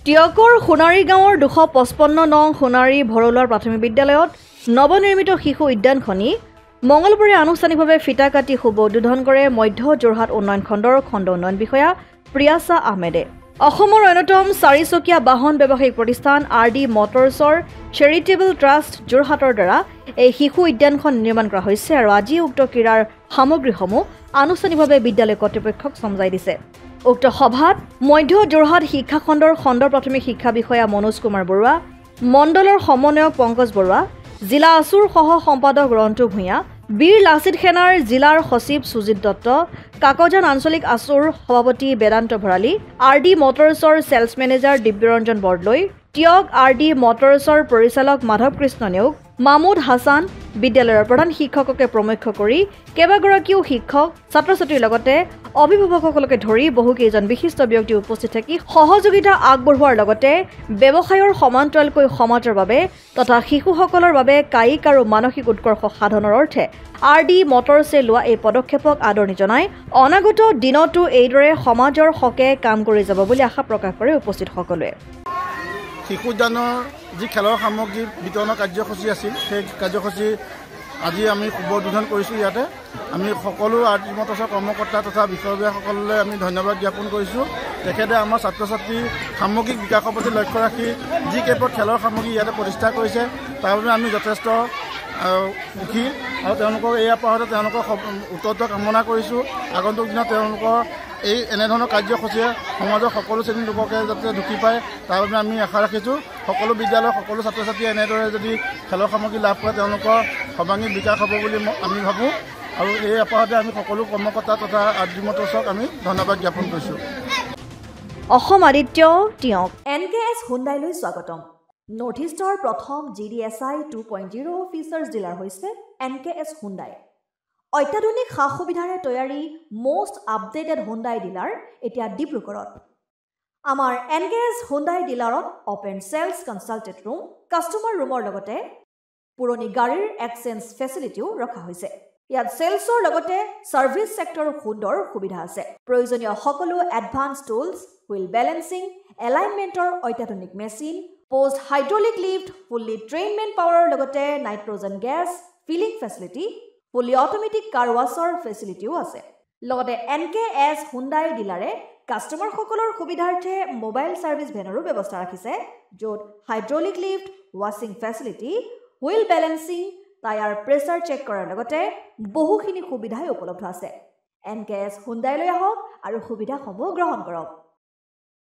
টিয়কৰ সোণাৰী গাঁৱৰ 255 নং সোণাৰী ভৰলুৱাৰ প্ৰাথমিক বিদ্যালয়ত নৱনিৰ্মিত শিশু উদ্যানখনি মঙলবাৰে আনুষ্ঠানিকভাৱে ফিটা কাটি শুভ উদ্বোধন কৰে মধ্য যোৰহাট উন্নয়ন খণ্ডৰ খণ্ড উন্নয়ন বিষয়া প্ৰিয়াছা আহমেদে। অসমৰ অন্যতম চাৰিচকীয়া বাহন ব্যৱসায়িক প্ৰতিষ্ঠান RD মটৰ্ছৰ চেৰিটেবল ট্ৰাষ্ট যোৰহাটৰ দ্বাৰা এই শিশু উদ্যানখন নিৰ্মাণ কৰা হৈছে আৰু আজি উক্ত ক্ৰীড়াৰ সামগ্ৰীসমূহ আনুষ্ঠানিকভাৱে বিদ্যালয় কৰ্তৃপক্ষক চমজাই দিছে। উক্ত সভাত মধ্য যোৰহাট শিক্ষা খণ্ডৰ খণ্ড প্ৰাথমিক শিক্ষা বিষয়া মনোজ কুমাৰ বৰুৱা, মণ্ডলৰ সমন্বয়ক পংকজ বৰুৱা, জিলা আছুৰ সহ সম্পাদক ৰন্তু ভূঞা, বীৰ লাচিত সেনাৰ জিলাৰ সচিব সুজিত দত্ত, কাকজান আঞ্চলিক আছুৰ সভাপতি বেদান্ত ভৰালী, RD মটৰ্ছৰ ছেলছ মেনেজাৰ দিব্যৰঞ্জন বৰদলৈ, টিয়ক RD মটৰ্ছৰ পৰিচালক মাধৱ কৃষ্ণ নেওগ, মামুদ হাছান, বিদ্যালয়ৰ প্ৰধান শিক্ষককে প্ৰমুখ্য কৰি কেইবাগৰাকীও শিক্ষক, ছাত্ৰ ছাত্ৰীৰ লগতে অভিভাৱকসকলকে ধৰি বহুকেইজন বিশিষ্ট ব্যক্তি উপস্থিত থাকি সহযোগিতা আগবঢ়োৱাৰ লগতে ব্যৱসায়ৰ সমান্তৰালকৈ সমাজৰ বাবে তথা শিশুসকলৰ বাবে কায়িক আৰু মানসিক উৎকৰ্ষ সাধনৰ অৰ্থে RD মটৰ্ছে লোৱা এই পদক্ষেপক আদৰণি জনাই অনাগত দিনতো এইদৰে সমাজৰ হকে কাম কৰি যাব বুলি আশা প্ৰকাশ কৰে উপস্থিত সকলোৱে। শিশু উদ্যানৰ যি খেলৰ সামগ্ৰী বিতৰণৰ কাৰ্যসূচী আছিল সেই কাৰ্যসূচী আজি আমি শুভ উদ্বোধন কৰিছোঁ। ইয়াতে আমি সকলো RD মটৰ্ছৰ কৰ্মকৰ্তা তথা বিষয়ববীয়াসকললৈ আমি ধন্যবাদ জ্ঞাপন কৰিছোঁ। তেখেতে আমাৰ ছাত্ৰ ছাত্ৰীৰ সামগ্ৰিক বিকাশৰ প্ৰতি লক্ষ্য ৰাখি যি কেইপদ খেলৰ সামগ্ৰী ইয়াতে প্ৰতিষ্ঠা কৰিছে তাৰ বাবে আমি যথেষ্ট সুখী আৰু তেওঁলোকক এই আপাহতে তেওঁলোকৰ উত্তৰটো কামনা কৰিছোঁ। আগন্তুক দিনত তেওঁলোকৰ এই এনেধৰণৰ কাৰ্যসূচীয়ে সমাজৰ সকলো শ্ৰেণীৰ লোককে যাতে ঢুকি পায় তাৰ বাবে আমি আশা ৰাখিছোঁ। সকলো বিদ্যালয়ৰ সকলো ছাত্ৰ ছাত্ৰীয়ে এনেদৰে যদি খেলৰ সামগ্ৰী লাভ কৰে তেওঁলোকৰ সৰ্বাংগীন বিকাশ হ'ব বুলি আমি ভাবোঁ আৰু এই আপাহতে আমি সকলো কৰ্মকৰ্তা তথা RD মটৰ্ছক আমি ধন্যবাদ জ্ঞাপন কৰিছোঁ। অসম আদিত্য টিয়ক NKS হুণ্ডাইলৈ স্বাগতম। নৰ্থ ইষ্টৰ প্ৰথম GDSI 2.0 ফিচাৰ্ছ ডিলাৰ হৈছে NKS হুণ্ডাই। অত্যাধুনিক সা সুবিধাৰে তৈয়াৰী মষ্ট আপডেটেড হুণ্ডাই ডিলাৰ এতিয়া ডিব্ৰুগড়ত। আমাৰ NKS হুণ্ডাই ডিলাৰত open sales consulted room, customer ৰুমৰ লগতে পুৰণি গাড়ীৰ এক্সচেঞ্জ ফেচিলিটিও ৰখা হৈছে। ইয়াত চেলছৰ লগতে ছাৰ্ভিচ ছেক্টৰৰ সুন্দৰ সুবিধা আছে। প্ৰয়োজনীয় সকলো এডভান্স টুলছ, হুইল বেলেন্সিং, এলাইনমেণ্টৰ অত্যাধুনিক machine, post hydraulic lift, fully ট্ৰেইনমেণ্ট পাৱাৰৰ লগতে nitrogen gas filling facility, fully automatic car washer ফেচিলিটিও আছে। লগতে NKS হুণ্ডাই ডিলাৰে কাষ্টমাৰসকলৰ সুবিধাৰ্থে মোবাইল ছাৰ্ভিচ ভেনৰো ব্যৱস্থা ৰাখিছে, য'ত হাইড্ৰলিক লিফ্ট, ৱাছিং facility, wheel balancing, tyre pressure check কৰাৰ লগতে বহুখিনি সুবিধাই উপলব্ধ আছে। NKS হুণ্ডাইলৈ আহক আৰু সুবিধাসমূহ গ্ৰহণ কৰক।